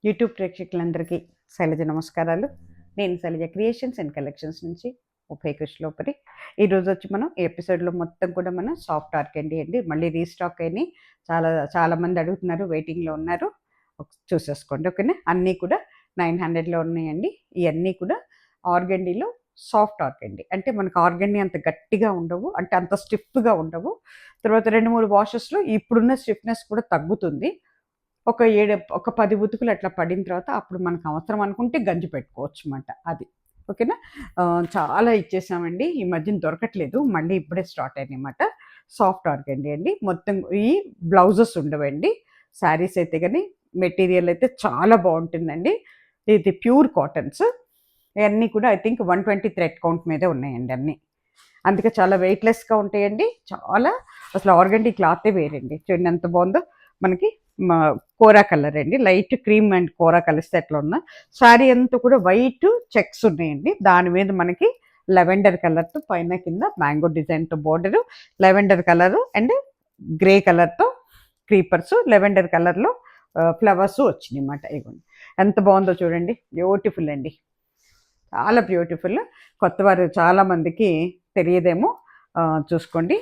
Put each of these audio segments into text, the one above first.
YouTube ప్రేక్షకులందరికీ శైలజ నమస్కారాలు. నేను శైలజ క్రియేషన్స్ అండ్ కలెక్షన్స్ నుంచి ఉభయ కృష్ణలోపరి. ఈరోజు వచ్చి మనం ఈ ఎపిసోడ్లో మొత్తం కూడా మనం సాఫ్ట్ ఆర్కెండీ అండి మళ్ళీ రీస్టాక్ అయినాయి. చాలామంది అడుగుతున్నారు, వెయిటింగ్లో ఉన్నారు. చూసేసుకోండి ఓకేనా. అన్నీ కూడా 900లో ఉన్నాయండి. ఇవన్నీ కూడా ఆర్గండీలో సాఫ్ట్ ఆర్గండీ, అంటే మనకు ఆర్గండీ అంత గట్టిగా ఉండవు, అంటే అంత స్టిఫ్గా ఉండవు. తర్వాత 2-3 వాషెస్లో ఇప్పుడున్న స్టిఫ్నెస్ కూడా తగ్గుతుంది. ఒక 10 ఉతుకులు అట్లా పడిన తర్వాత అప్పుడు మనకు అవసరం అనుకుంటే గంజి పెట్టుకోవచ్చు అన్నమాట. అది ఓకేనా. చాలా ఇచ్చేసామండి, ఈ మధ్యన దొరకట్లేదు, మళ్ళీ ఇప్పుడే స్టార్ట్ అయినాయన్నమాట. సాఫ్ట్ ఆర్గండీ అండి. మొత్తం ఈ బ్లౌజెస్ ఉండవండి. శారీస్ అయితే కానీ మెటీరియల్ అయితే చాలా బాగుంటుందండి. ఇది ప్యూర్ కాటన్స్. ఇవన్నీ కూడా ఐ థింక్ 120 థ్రెడ్ కౌంట్ మీదే ఉన్నాయండి అన్నీ. అందుకే చాలా వెయిట్లెస్గా ఉంటాయండి. చాలా అసలు ఆర్గండీ క్లాతే వేరండి. చూడండి ఎంత బాగుందో. మనకి కోరా కలర్ అండి, లైట్ క్రీమ్ అండ్ కోరా కలిస్తే ఎట్లా ఉన్నా. శారీ అంతా కూడా వైట్ చెక్స్ ఉన్నాయండి. దాని మీద మనకి లెవెండర్ కలర్తో పైన కింద మ్యాంగో డిజైన్తో border, lavender colour and grey కలర్తో క్రీపర్స్, లెవెండర్ కలర్లో ఫ్లవర్స్ వచ్చినాయి అన్నమాట. ఇవ్వండి ఎంత బాగుందో చూడండి, బ్యూటిఫుల్ అండి, చాలా బ్యూటిఫుల్. కొత్తవారు చాలామందికి తెలియదేమో, చూసుకోండి.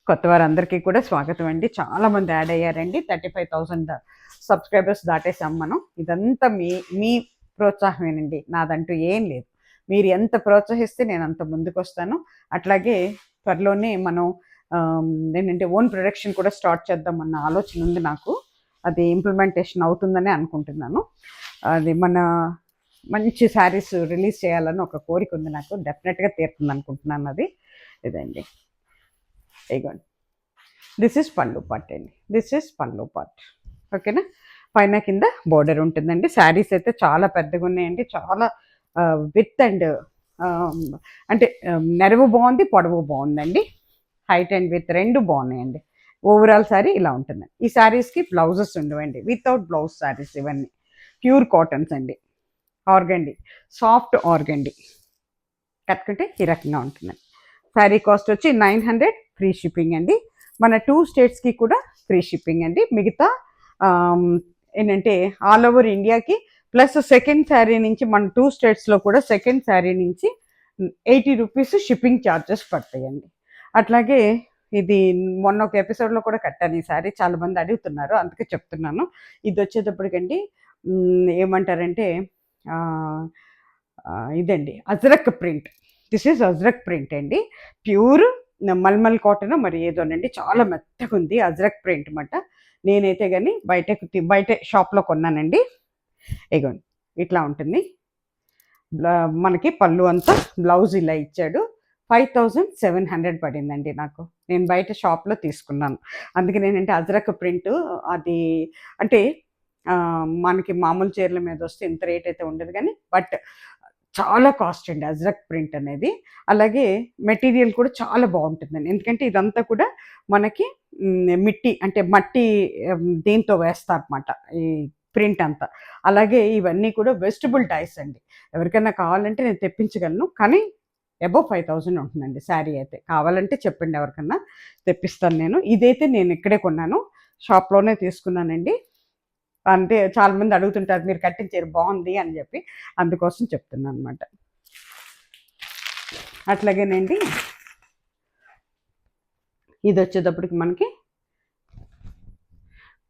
కొత్త వారందరికీ కూడా స్వాగతం అండి. చాలామంది యాడ్ అయ్యారండి. 35,000 సబ్స్క్రైబర్స్ దాటేసాం మనం. ఇదంతా మీ ప్రోత్సాహమేనండి, నాదంటూ ఏం లేదు. మీరు ఎంత ప్రోత్సహిస్తే నేను అంత ముందుకు వస్తాను. అట్లాగే త్వరలోనే మనం ఏంటంటే ఓన్ ప్రొడక్షన్ కూడా స్టార్ట్ చేద్దామన్న ఆలోచన ఉంది నాకు. అది ఇంప్లిమెంటేషన్ అవుతుందని అనుకుంటున్నాను. అది మంచి శారీస్ రిలీజ్ చేయాలని ఒక కోరిక ఉంది నాకు. డెఫినెట్గా తీరుతుంది అనుకుంటున్నాను. అది ఇదండి. ఇగోండి, దిస్ ఇస్ పళ్ళు పార్ట్ అండి. దిస్ ఇస్ పళ్ళు పార్ట్ ఓకేనా. పైన కింద బోర్డర్ ఉంటుందండి. శారీస్ అయితే చాలా పెద్దగా ఉన్నాయండి, చాలా విత్ అండ్ అంటే నెరవు బాగుంది, పొడవు బాగుందండి. హైట్ అండ్ విత్ రెండు బాగున్నాయండి. ఓవరాల్ శారీ ఇలా ఉంటుందండి. ఈ శారీస్కి బ్లౌజెస్ ఉండవండి, వితౌట్ బ్లౌజ్ శారీస్ ఇవన్నీ. ప్యూర్ కాటన్స్ అండి, ఆర్గండి, సాఫ్ట్ ఆర్గండి. కట్టుకుంటే ఈ రకంగా ఉంటుందండి. శారీ కాస్ట్ వచ్చి 900, ఫ్రీ షిప్పింగ్ అండి. మన 2 స్టేట్స్కి కూడా ఫ్రీ షిప్పింగ్ అండి. మిగతా ఏంటంటే ఆల్ ఓవర్ ఇండియాకి ప్లస్ సెకండ్ శారీ నుంచి మన 2 స్టేట్స్లో కూడా సెకండ్ శారీ నుంచి 80 రూపీస్ షిప్పింగ్ ఛార్జెస్ పడతాయండి. అట్లాగే ఇది మొన్న ఒక ఎపిసోడ్లో కూడా కట్టాను ఈ శారీ, చాలామంది అడుగుతున్నారు, అందుకే చెప్తున్నాను. ఇది వచ్చేటప్పటికండి ఏమంటారంటే ఇదండి ajrak print. This is ajrak print అండి. ప్యూర్ మల్మల్ కాటన్ మరి ఏదోనండి, చాలా మెత్తగా ఉంది. అజ్రక్ ప్రింట్ అన్నమాట. నేనైతే కానీ బయట షాప్లో కొన్నానండి. ఇగోండి ఇట్లా ఉంటుంది. మనకి పళ్ళు అంతా, బ్లౌజ్ ఇలా ఇచ్చాడు. 5,700 పడిందండి నాకు. నేను బయట షాప్లో తీసుకున్నాను. అందుకే నేనంటే అజ్రక్ ప్రింట్ అది అంటే మనకి మామూలు చీరల మీద వస్తే ఇంత రేట్ అయితే ఉండదు కానీ, బట్ చాలా కాస్ట్ అండి అజ్రక్ ప్రింట్ అనేది. అలాగే మెటీరియల్ కూడా చాలా బాగుంటుందండి, ఎందుకంటే ఇదంతా కూడా మనకి మట్టి దీంతో వేస్తారన్నమాట ఈ ప్రింట్ అంతా. అలాగే ఇవన్నీ కూడా వెజిటబుల్ డైస్ అండి. ఎవరికైనా కావాలంటే నేను తెప్పించగలను, కానీ అబౌవ్ 5,000 ఉంటుందండి శారీ అయితే. కావాలంటే చెప్పండి, ఎవరికన్నా తెప్పిస్తాను నేను. ఇదైతే నేను ఇక్కడే కొన్నాను, షాప్లోనే తీసుకున్నానండి. అంటే చాలామంది అడుగుతుంటారు మీరు కట్టించారు బాగుంది అని చెప్పి, అందుకోసం చెప్తున్నాను అనమాట. అట్లాగేనండి ఇది వచ్చేటప్పటికి మనకి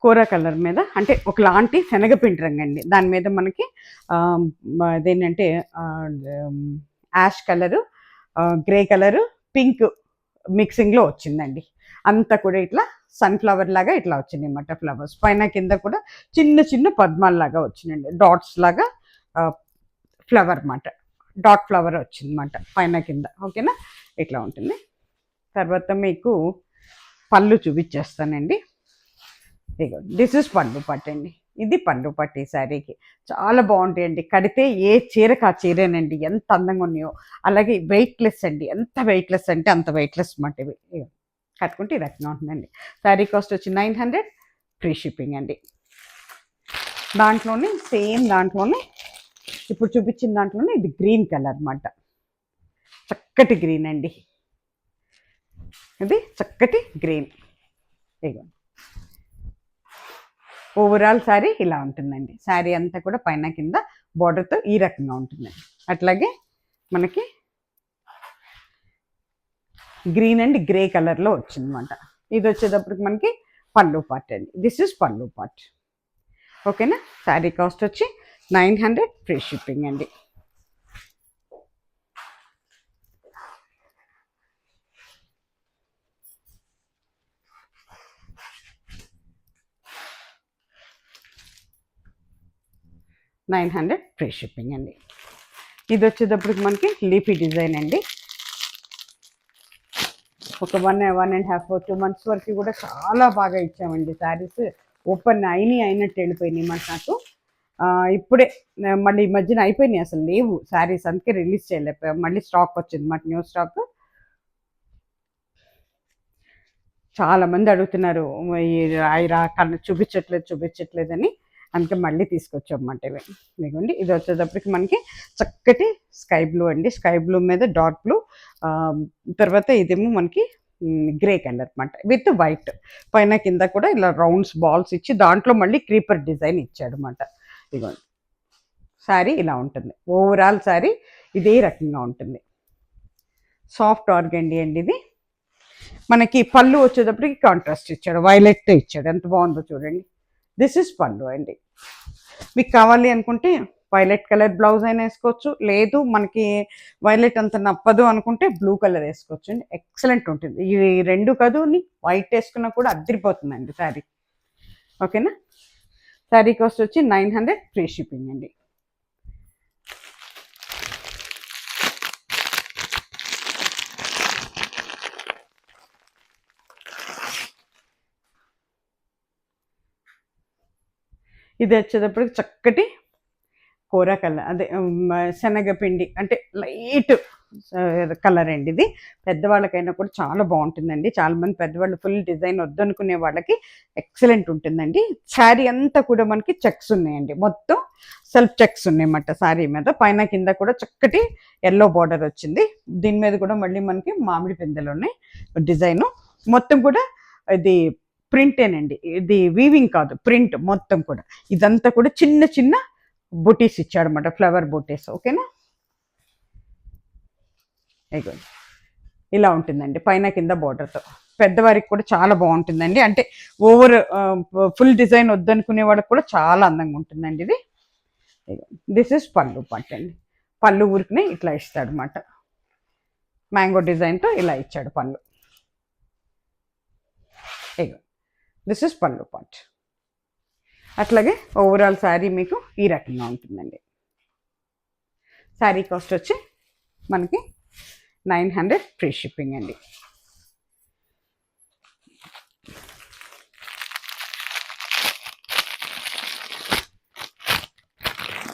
కూర కలర్ మీద, అంటే ఒకలాంటి శనగపిండి రంగు అండి. దాని మీద మనకి అదేంటంటే ash colour, grey colour, pink మిక్సింగ్లో వచ్చిందండి. అంతా కూడా ఇట్లా సన్ఫ్లవర్ లాగా ఇట్లా వచ్చింది అన్నమాట ఫ్లవర్స్. పైన కింద కూడా చిన్న చిన్న పద్మాల్లాగా వచ్చిందండి, డాట్స్ లాగా ఫ్లవర్ అన్నమాట. డాట్ ఫ్లవర్ వచ్చిందన్నమాట పైన కింద. ఓకేనా, ఇట్లా ఉంటుంది. తర్వాత మీకు పళ్ళు చూపించేస్తానండి. ఇగో దిస్ ఇస్ పళ్ళు పట్టు అండి. ఇది పళ్ళు పట్టు ఈ శారీకి. చాలా బాగుంటాయండి, కడితే ఏ చీరకు ఆ చీరేనండి, ఎంత అందంగా ఉన్నాయో. అలాగే వెయిట్లెస్ అండి, ఎంత వెయిట్లెస్ అంటే అంత వెయిట్లెస్ అన్నమాట ఇవి. కట్టుకుంటే ఈ రకంగా ఉంటుందండి. శారీ కాస్ట్ వచ్చి 900, ఫ్రీ షిప్పింగ్ అండి. దాంట్లోనే ఇప్పుడు చూపించిన దాంట్లోనే ఇది గ్రీన్ కలర్ అన్నమాట. చక్కటి గ్రీన్ అండి, ఇది చక్కటి గ్రీన్. ఇగో ఓవరాల్ శారీ ఇలా ఉంటుందండి. శారీ అంతా కూడా పైన కింద బార్డర్తో ఈ రకంగా ఉంటుందండి. అట్లాగే మనకి గ్రీన్ అండ్ గ్రే కలర్లో వచ్చిందన్నమాట. ఇది వచ్చేటప్పటికి మనకి పళ్ళు పార్ట్ అండి. దిస్ ఇస్ పళ్ళు పార్ట్. ఓకేనా. శారీ కాస్ట్ వచ్చి 900 ఫ్రీ షిప్పింగ్ అండి. $900 ఫ్రీ షిప్పింగ్ అండి. ఇది వచ్చేటప్పటికి మనకి లీఫీ డిజైన్ అండి. ఒక 1.5 2 months వరకు కూడా చాలా బాగా ఇచ్చామండి శారీస్. ఓపెన్ అయినట్టు వెళ్ళిపోయినాయి మనకు. నాకు ఇప్పుడే మళ్ళీ ఈ మధ్యన అయిపోయినాయి, అసలు లేవు శారీస్, అందుకే రిలీజ్ చేయలేకపోయాం. మళ్ళీ స్టాక్ వచ్చింది మాట, న్యూ స్టాక్. చాలామంది అడుగుతున్నారు చూపించట్లేదని, అందుకే మళ్ళీ తీసుకొచ్చామన్నమాట. ఇదిగోండి, ఇది వచ్చేటప్పటికి మనకి చక్కటి స్కై బ్లూ అండి. స్కై బ్లూ మీద డార్క్ బ్లూ, తర్వాత ఇదేమో మనకి గ్రే కలర్ అనమాట విత్ వైట్. పైన కింద కూడా ఇలా రౌండ్స్ బాల్స్ ఇచ్చి దాంట్లో మళ్ళీ క్రీపర్ డిజైన్ ఇచ్చాడు అనమాట. ఇదిగోండి, శారీ ఇలా ఉంటుంది. ఓవరాల్ శారీ ఇదే రకంగా ఉంటుంది. సాఫ్ట్ ఆర్గండి అండి ఇది. మనకి పళ్ళు వచ్చేటప్పటికి కాంట్రాస్ట్ ఇచ్చాడు, వైలెట్తో ఇచ్చాడు. ఎంత బాగుందో చూడండి. దిస్ ఇస్ పళ్ళు అండి. మీకు కావాలి అనుకుంటే వైలెట్ కలర్ బ్లౌజ్ అయినా వేసుకోవచ్చు, లేదు మనకి వైలెట్ అంత నప్పదు అనుకుంటే బ్లూ కలర్ వేసుకోవచ్చు అండి. ఎక్సలెంట్ ఉంటుంది. ఇవి రెండు కదుని వైట్ వేసుకున్నా కూడా అద్దరిపోతుందండి శారీ. ఓకేనా. శారీ కాస్ట్ వచ్చి 900 ఫ్రీ షిప్పింగ్ అండి. ఇది వచ్చేటప్పటికి చక్కటి కూర కలర్, అదే శనగపిండి అంటే లైట్ కలర్ అండి. ఇది పెద్దవాళ్ళకైనా కూడా చాలా బాగుంటుందండి. చాలామంది పెద్దవాళ్ళు ఫుల్ డిజైన్ వద్దనుకునే వాళ్ళకి ఎక్సలెంట్ ఉంటుందండి. శారీ అంతా కూడా మనకి చెక్స్ ఉన్నాయండి, మొత్తం సెల్ఫ్ చెక్స్ ఉన్నాయన్నమాట శారీ మీద. పైన కింద కూడా చక్కటి ఎల్లో బార్డర్ వచ్చింది. దీని మీద కూడా మళ్ళీ మనకి మామిడి పిందెలు ఉన్నాయి డిజైను. మొత్తం కూడా ఇది ప్రింటేనండి, ఇది వీవింగ్ కాదు, ప్రింట్ మొత్తం కూడా. ఇదంతా కూడా చిన్న చిన్న బుటీస్ ఇచ్చాడు అనమాట, ఫ్లవర్ బుటీస్. ఓకేనా. ఇలా ఉంటుందండి పైన కింద బార్డర్తో. పెద్దవారికి కూడా చాలా బాగుంటుందండి. అంటే ఓవర్ ఫుల్ డిజైన్ వద్దనుకునే వాళ్ళకి కూడా చాలా అందంగా ఉంటుందండి ఇది. దిస్ ఇస్ పళ్ళు పార్ట్ అండి. పళ్ళు ఊరికినే ఇట్లా ఇస్తాడు అనమాట, మ్యాంగో డిజైన్తో ఇలా ఇచ్చాడు పళ్ళు. దిస్ ఇస్ పళ్ళు పార్ట్. అట్లాగే ఓవరాల్ శారీ మీకు ఈ రకంగా ఉంటుందండి. శారీ కాస్ట్ వచ్చి మనకి 900 ఫ్రీ షిప్పింగ్ అండి.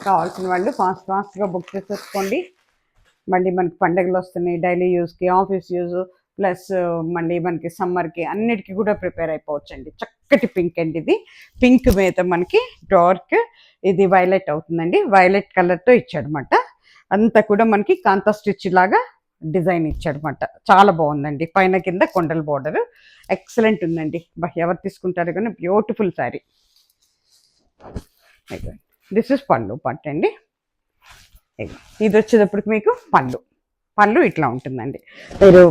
కావాల్సిన వాళ్ళు ఫాస్ట్గా బుక్ చేసేసుకోండి. మళ్ళీ మనకి పండుగలు వస్తున్నాయి, డైలీ యూస్కి, ఆఫీస్ యూజ్, ప్లస్ మళ్ళీ మనకి సమ్మర్కి అన్నిటికీ కూడా ప్రిపేర్ అయిపోవచ్చు అండి. చక్కటి పింక్ అండి ఇది. పింక్ మీద మనకి డార్క్ ఇది వైలెట్ అవుతుందండి. వైలెట్ కలర్తో ఇచ్చాడనమాట. అంతా కూడా మనకి కాంతా స్టిచ్ లాగా డిజైన్ ఇచ్చాడనమాట. చాలా బాగుందండి. పైన కింద కొండల బార్డర్ ఎక్సలెంట్ ఉందండి. ఎవరు తీసుకుంటారు కానీ బ్యూటిఫుల్ శారీ. దిస్ ఇస్ పళ్ళు పార్ట్ అండి. ఇది వచ్చేటప్పటికి మీకు పళ్ళు ఇట్లా ఉంటుందండి. మీరు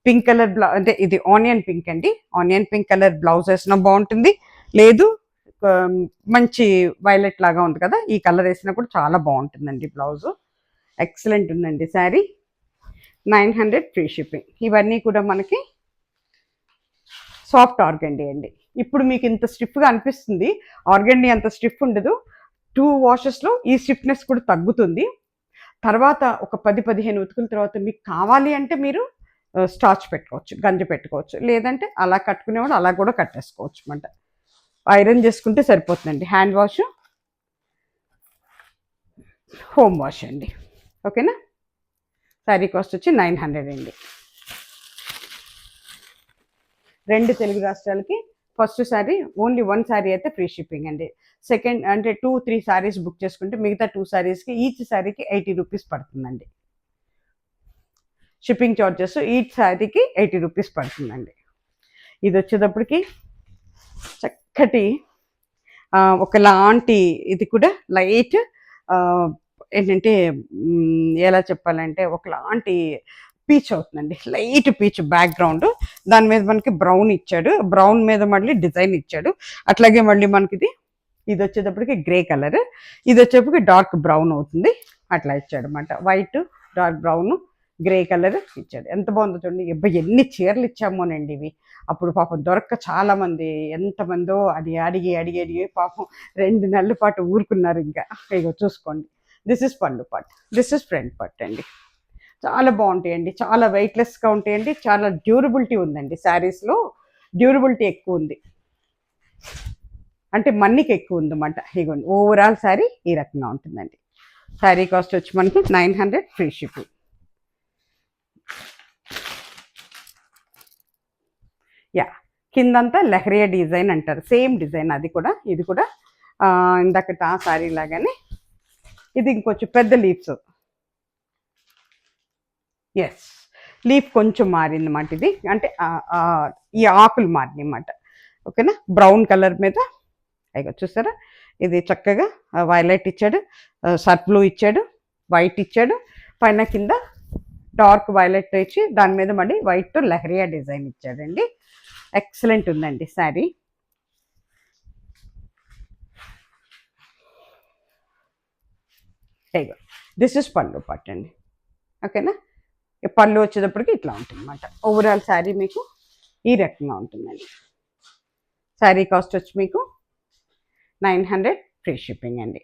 పింక్ కలర్ అంటే ఇది ఆనియన్ పింక్ అండి. ఆనియన్ పింక్ కలర్ బ్లౌజ్ వేసినా బాగుంటుంది, లేదు మంచి వైలెట్ లాగా ఉంది కదా, ఈ కలర్ వేసినా కూడా చాలా బాగుంటుందండి బ్లౌజ్. ఎక్సలెంట్ ఉందండి శారీ. 900 free shipping. ఇవన్నీ కూడా మనకి సాఫ్ట్ ఆర్గండి అండి. ఇప్పుడు మీకు ఇంత స్టిఫ్గా అనిపిస్తుంది, ఆర్గండి అంత స్టిఫ్ ఉండదు. 2 washes ఈ స్టిఫ్నెస్ కూడా తగ్గుతుంది. తర్వాత ఒక 10-15 ఉతుకుల తర్వాత మీకు కావాలి అంటే మీరు స్టార్చ్ పెట్టుకోవచ్చు, గంజి పెట్టుకోవచ్చు, లేదంటే అలా కట్టుకునేవాళ్ళు అలా కూడా కట్టేసుకోవచ్చు అనమాట. ఐరన్ చేసుకుంటే సరిపోతుందండి. హ్యాండ్ వాష్, హోమ్ వాష్ అండి. ఓకేనా. శారీ కాస్ట్ వచ్చి 900 అండి. 2 తెలుగు రాష్ట్రాలకి ఫస్ట్ శారీ ఓన్లీ 1 శారీ అయితే ఫ్రీ షిప్పింగ్ అండి. సెకండ్ అంటే 2-3 శారీస్ బుక్ చేసుకుంటే మిగతా 2 శారీస్కి ఈచ్ శారీకి 80 రూపీస్ పడుతుందండి. షిప్పింగ్ ఛార్జెస్ ఈచ్ శారీకి 80 రూపీస్ పడుతుందండి. ఇది వచ్చేటప్పటికి చక్కటి ఒకలాంటి ఇది కూడా లైట్ ఏంటంటే ఎలా చెప్పాలంటే ఒకలాంటి పీచ్ అవుతుందండి, లైట్ పీచ్ బ్యాక్గ్రౌండ్. దాని మీద మనకి బ్రౌన్ ఇచ్చాడు, బ్రౌన్ మీద మళ్ళీ డిజైన్ ఇచ్చాడు. అట్లాగే మళ్ళీ మనకి ఇది వచ్చేటప్పటికి గ్రే కలర్, ఇది వచ్చేటప్పటికి డార్క్ బ్రౌన్ అవుతుంది. అట్లా ఇచ్చాడు అనమాట. White, dark brown, grey colour ఇచ్చాడు. ఎంత బాగుందో చూడండి. ఎన్ని చీరలు ఇచ్చామోనండి ఇవి. అప్పుడు పాపం దొరక్క చాలా మంది ఎంతమందో అది అడిగి అడిగి అడిగి పాపం 2 నెలల పాటు ఊరుకున్నారు. ఇంకా ఇగో చూసుకోండి, దిస్ ఇస్ పళ్ళు part, this is front part అండి. చాలా బాగుంటాయండి, చాలా వెయిట్లెస్గా ఉంటాయండి, చాలా డ్యూరబిలిటీ ఉందండి. శారీస్లో డ్యూరబిలిటీ ఎక్కువ ఉంది, అంటే మన్నికి ఎక్కువ ఉందన్నమాట. ఇగోండి ఓవరాల్ శారీ ఈ రకంగా ఉంటుందండి. శారీ కాస్ట్ వచ్చి మనకి 900 ఫ్రీ షిప్పింగ్. యా, కిందంతా లెహరియా డిజైన్ అంటారు, సేమ్ డిజైన్ అది కూడా. ఇది కూడా ఇందాక ఆ శారీ లాగానే ఇది ఇంకొంచెం పెద్ద లీవ్స్. ఎస్, లీఫ్ కొంచెం మారింది అన్నమాట. ఇది అంటే ఈ ఆకులు మారినాయి అన్నమాట. ఓకేనా, బ్రౌన్ కలర్ మీద అయిగా చూసారా. ఇది చక్కగా వైలెట్ ఇచ్చాడు, సర్ఫ్ బ్లూ ఇచ్చాడు, వైట్ ఇచ్చాడు, పైన కింద డార్క్ వైలెట్ ఇచ్చి దాని మీద మళ్ళీ వైట్ లెహరియా డిజైన్ ఇచ్చాడండి. ఎక్సలెంట్ ఉందండి శారీ. దిస్ ఇస్ పళ్ళు పార్ట్ అండి. ఓకేనా, పళ్ళు వచ్చేటప్పటికి ఇట్లా ఉంటుంది అన్నమాట. ఓవరాల్ శారీ మీకు ఈ రకంగా ఉంటుందండి. శారీ కాస్ట్ వచ్చి మీకు 900 ఫ్రీ షిప్పింగ్ అండి.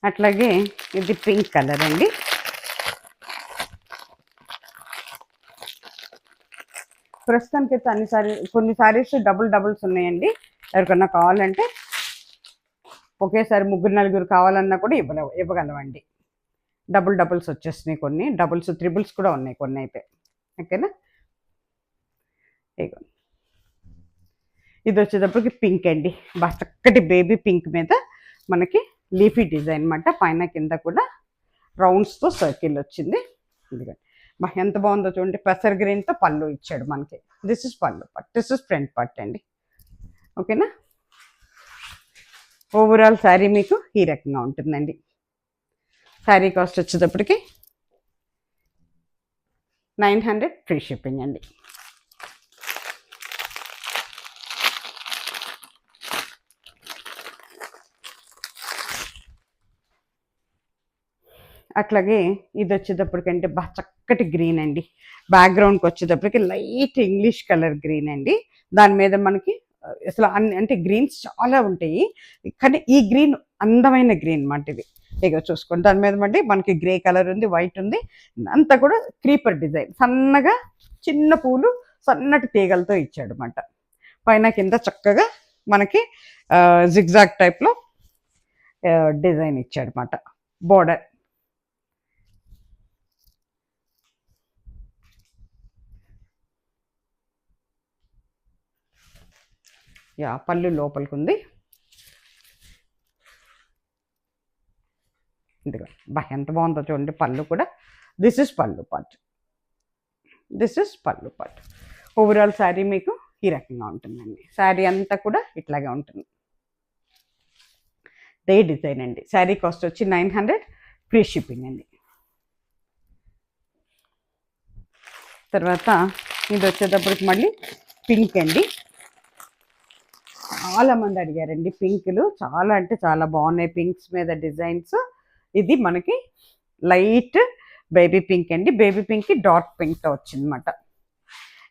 అట్లాగే ఇది పింక్ కలర్ అండి. ప్రస్తుతానికి అయితే అన్ని కొన్ని సారీస్ డబుల్స్ ఉన్నాయండి. ఎవరికన్నా కావాలంటే ఒకేసారి 3-4 కావాలన్నా కూడా ఇవ్వగలవండి. డబుల్స్ వచ్చేసినాయి, కొన్ని డబుల్స్ త్రిబుల్స్ కూడా ఉన్నాయి కొన్ని అయితే. ఓకేనా, ఇది వచ్చేటప్పటికి పింక్ అండి, బాగా చక్కటి బేబీ పింక్ మీద మనకి లీఫీ డిజైన్ అనమాట. పైన కింద కూడా రౌండ్స్తో సర్కిల్ వచ్చింది. ఎందుకంటే ఎంత బాగుందో చూడండి. పెసర్ గ్రీన్తో పళ్ళు ఇచ్చాడు మనకి. దిస్ ఇస్ పళ్ళు part, this is front part అండి. ఓకేనా, ఓవరాల్ శారీ మీకు ఈ రకంగా ఉంటుందండి. శారీ కాస్ట్ వచ్చేటప్పటికి 900 ఫ్రీ షిప్పింగ్ అండి. అట్లాగే ఇది వచ్చేటప్పటికంటే బాగా చక్కటి గ్రీన్ అండి. బ్యాక్గ్రౌండ్కి వచ్చేటప్పటికి లైట్ ఇంగ్లీష్ కలర్ గ్రీన్ అండి. దాని మీద మనకి అసలు అంటే గ్రీన్స్ చాలా ఉంటాయి, కానీ ఈ గ్రీన్ అందమైన గ్రీన్ అన్నమాట. ఇది ఇక చూసుకోండి, దాని మీద మళ్ళీ మనకి గ్రే కలర్ ఉంది, వైట్ ఉంది, అంతా కూడా క్రీపర్ డిజైన్. సన్నగా చిన్న పూలు సన్నటి తీగలతో ఇచ్చాడు అన్నమాట. పైన కింద చక్కగా మనకి జిగ్జాగ్ టైప్లో డిజైన్ ఇచ్చాడు అన్నమాట. బోర్డర్ పళ్ళు లోపలికి ఉంది. ఇదిగో ఎంత బాగుందో చూడండి పళ్ళు కూడా. దిస్ ఇస్ పళ్ళు పార్ట్, దిస్ ఇస్ పళ్ళు పార్ట్. ఓవరాల్ శారీ మీకు ఈ రకంగా ఉంటుందండి. శారీ అంతా కూడా ఇట్లాగే ఉంటుంది. దే డిజైన్ అండి. శారీ కాస్ట్ వచ్చి 900 ఫ్రీ షిప్పింగ్ అండి. తర్వాత ఇది వచ్చేటప్పటికి మళ్ళీ పింక్ అండి. చాలామంది అడిగారండి పింకులు, చాలా అంటే చాలా బాగున్నాయి పింక్స్ మీద డిజైన్స్. ఇది మనకి లైట్ బేబీ పింక్ అండి. బేబీ పింక్కి డార్క్ పింక్తో వచ్చిందన్నమాట.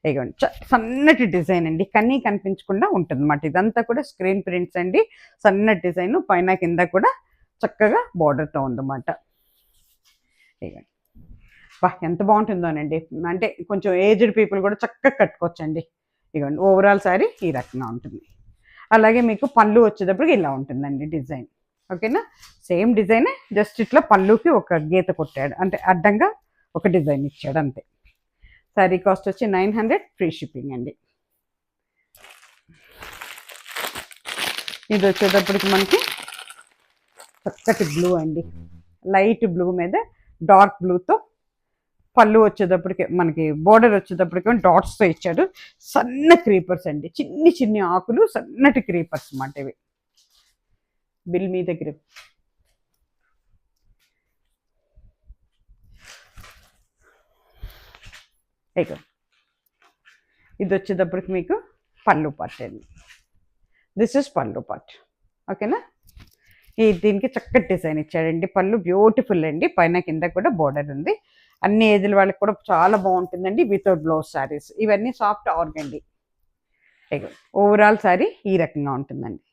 ఇదిగోండి సన్నటి డిజైన్ అండి, కన్నీ కనిపించకుండా ఉంటుంది అన్నమాట. ఇదంతా కూడా స్క్రీన్ ప్రింట్స్ అండి, సన్నటి డిజైన్, పైన కింద కూడా చక్కగా బార్డర్తో ఉందన్నమాట. ఇదిగోండి ఎంత బాగుంటుందోనండి. అంటే కొంచెం ఏజ్డ్ పీపుల్ కూడా చక్కగా కట్టుకోవచ్చండి. ఇదిగోండి ఓవరాల్ శారీ ఈ రకంగా ఉంటుంది. అలాగే మీకు పళ్ళు వచ్చేటప్పటికి ఇలా ఉంటుందండి డిజైన్. ఓకేనా, సేమ్ డిజైనే, జస్ట్ ఇట్లా పళ్ళుకి ఒక గీత కొట్టాడు, అంటే అడ్డంగా ఒక డిజైన్ ఇచ్చాడు అంతే. శారీ కాస్ట్ వచ్చి 900 ఫ్రీ షిప్పింగ్ అండి. ఇది వచ్చేటప్పటికి మనకి చక్కటి బ్లూ అండి, లైట్ బ్లూ మీద డార్క్ బ్లూతో పళ్ళు వచ్చేటప్పటికి మనకి బోర్డర్ వచ్చేటప్పటికి డాట్స్తో ఇచ్చాడు. సన్న క్రీపర్స్ అండి, చిన్ని చిన్ని ఆకులు, సన్నటి క్రీపర్స్ అన్నమాట ఇవి. బిల్ మీ దగ్గర ఇది వచ్చేటప్పటికి మీకు పళ్ళు పార్ట్ అండి. దిస్ ఇస్ పళ్ళు పార్ట్. ఓకేనా. దీనికి చక్కటి డిజైన్ ఇచ్చాడండి. పళ్ళు బ్యూటిఫుల్ అండి, పైన కింద కూడా బోర్డర్ ఉంది. అన్ని ఏజ్ల వాళ్ళకి కూడా చాలా బాగుంటుందండి. వితౌట్ బ్లౌజ్ శారీస్ ఇవన్నీ సాఫ్ట్ ఆర్గండి. ఓవరాల్ శారీ ఈ రకంగా ఉంటుందండి.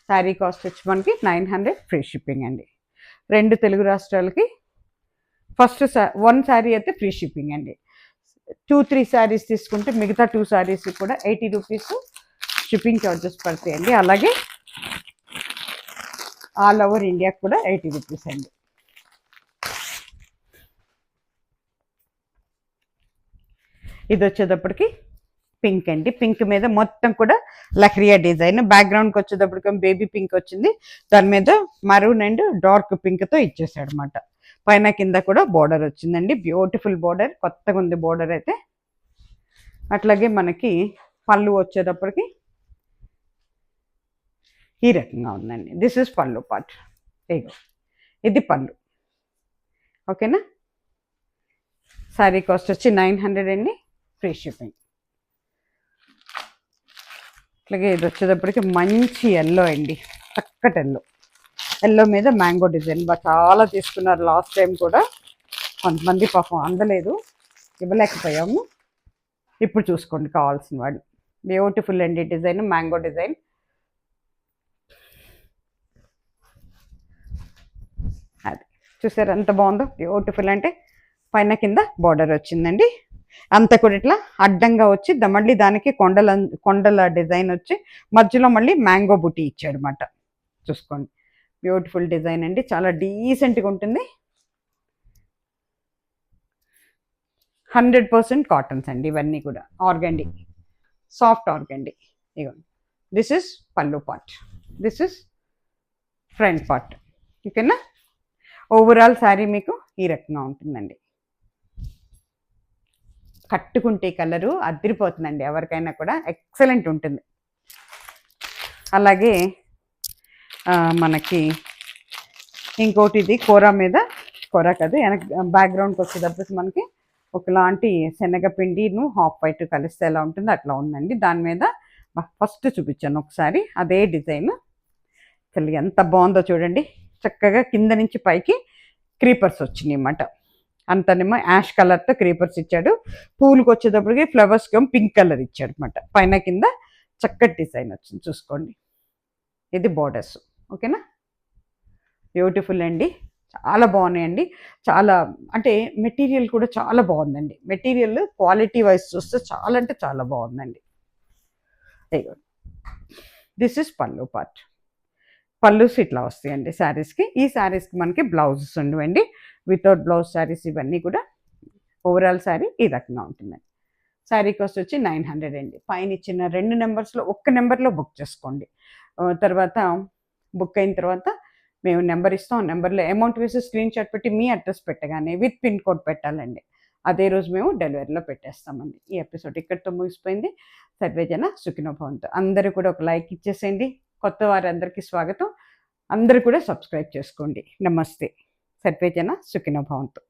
శారీ కాస్ట్ వచ్చి మనకి 900 ఫ్రీ షిప్పింగ్ అండి. 2 తెలుగు రాష్ట్రాలకి ఫస్ట్ 1 శారీ అయితే ఫ్రీ షిప్పింగ్ అండి. 2-3 శారీస్ తీసుకుంటే మిగతా 2 శారీస్ కూడా 80 రూపీస్ షిప్పింగ్ ఛార్జెస్ పడతాయండి. అలాగే ఆల్ ఓవర్ ఇండియాకి కూడా 80 రూపీస్ అండి. ఇది వచ్చేటప్పటికి పింక్ అండి. పింక్ మీద మొత్తం కూడా లక్రియా డిజైన్. బ్యాక్గ్రౌండ్కి వచ్చేటప్పటికి బేబీ పింక్ వచ్చింది, దాని మీద మరూన్ అండ్ డార్క్ పింక్తో ఇచ్చేసాడు అనమాట. పైన కింద కూడా బోర్డర్ వచ్చిందండి, బ్యూటిఫుల్ బోర్డర్, కొత్తగా ఉంది బోర్డర్ అయితే. అట్లాగే మనకి పళ్ళు వచ్చేటప్పటికి ఈ రకంగా ఉందండి. దిస్ ఇస్ పళ్ళు పార్ట్. ఇది పళ్ళు. ఓకేనా. శారీ కాస్ట్ వచ్చి 900 అండి, ఫ్రీ షిప్పింగ్. అట్లాగే ఇది వచ్చేటప్పటికి మంచి ఎల్లో అండి, చక్కటి ఎల్లో మీద మ్యాంగో డిజైన్. చాలా తీసుకున్నారు లాస్ట్ టైం కూడా, కొంతమంది పాపం అందలేదు, ఇవ్వలేకపోయాము. ఇప్పుడు చూసుకోండి కావాల్సిన వాళ్ళు. బ్యూటిఫుల్ అండి డిజైన్, మ్యాంగో డిజైన్. అది చూసారు ఎంత బాగుందో, బ్యూటిఫుల్. అంటే పైన కింద బార్డర్ వచ్చిందండి, అంతా కూడా ఇట్లా అడ్డంగా వచ్చి మళ్ళీ దానికి కొండల డిజైన్ వచ్చి మధ్యలో మళ్ళీ మ్యాంగో బుటీ ఇచ్చాడు అనమాట. చూసుకోండి, బ్యూటిఫుల్ డిజైన్ అండి, చాలా డీసెంట్గా ఉంటుంది. 100% కాటన్స్ అండి ఇవన్నీ కూడా. Organdie, soft organdie. ఇవ్వండి, దిస్ ఇస్ పళ్ళు part, this is front part. ఓకేనా. ఓవరాల్ శారీ మీకు ఈ రకంగా ఉంటుందండి. కట్టుకుంటే కలరు అదిరిపోతుందండి, ఎవరికైనా కూడా ఎక్సలెంట్ ఉంటుంది. అలాగే మనకి ఇంకోటి, ఇది కూర మీద, కూర కాదు, వెనక బ్యాక్గ్రౌండ్కి వచ్చేటప్పటికి మనకి ఒకలాంటి శనగపిండిను హాఫ్ వైట్ కలిస్తే ఎలా ఉంటుందో అట్లా ఉందండి. దాని మీద ఫస్ట్ చూపించాను ఒకసారి అదే డిజైన్. అసలు ఎంత బాగుందో చూడండి, చక్కగా కింద నుంచి పైకి క్రీపర్స్ వచ్చినాయి అన్నమాట. అంతనేమో యాష్ కలర్తో క్రీపర్స్ ఇచ్చాడు. పూలకు వచ్చేటప్పటికి ఫ్లవర్స్కి ఏమో పింక్ కలర్ ఇచ్చాడు అనమాట. పైన కింద చక్కటి డిజైన్ వచ్చింది, చూసుకోండి. ఇది బోర్డర్స్. ఓకేనా. బ్యూటిఫుల్ అండి, చాలా బాగున్నాయండి. చాలా అంటే మెటీరియల్ కూడా చాలా బాగుందండి. మెటీరియల్ క్వాలిటీ వైజ్ చూస్తే చాలా అంటే చాలా బాగుందండి. దిస్ ఇస్ పళ్ళు పార్ట్. పళ్ళుస్ ఇట్లా వస్తాయండి శారీస్కి. ఈ శారీస్కి మనకి బ్లౌజెస్ ఉండవండి, వితౌట్ బ్లౌజ్ శారీస్ ఇవన్నీ కూడా. ఓవరాల్ శారీ ఈ రకంగా ఉంటుందండి. శారీ కాస్ట్ వచ్చి 900 అండి. పైన ఇచ్చిన 2 నెంబర్స్లో ఒక్క నెంబర్లో బుక్ చేసుకోండి. తర్వాత బుక్ అయిన తర్వాత మేము నెంబర్ ఇస్తాం, నెంబర్లో అమౌంట్ వేసి స్క్రీన్ షాట్ పెట్టి మీ అడ్రస్ పెట్టగానే విత్ పిన్ కోడ్ పెట్టాలండి. అదే రోజు మేము డెలివరీలో పెట్టేస్తామండి. ఈ ఎపిసోడ్ ఇక్కడితో ముగిసిపోయింది. సర్వేజన సుఖినో భవంతు. అందరూ కూడా ఒక లైక్ ఇచ్చేసేయండి. కొత్త వారందరికీ స్వాగతం. అందరూ కూడా సబ్స్క్రైబ్ చేసుకోండి. నమస్తే. సర్వేజన సుఖినో భవంతు.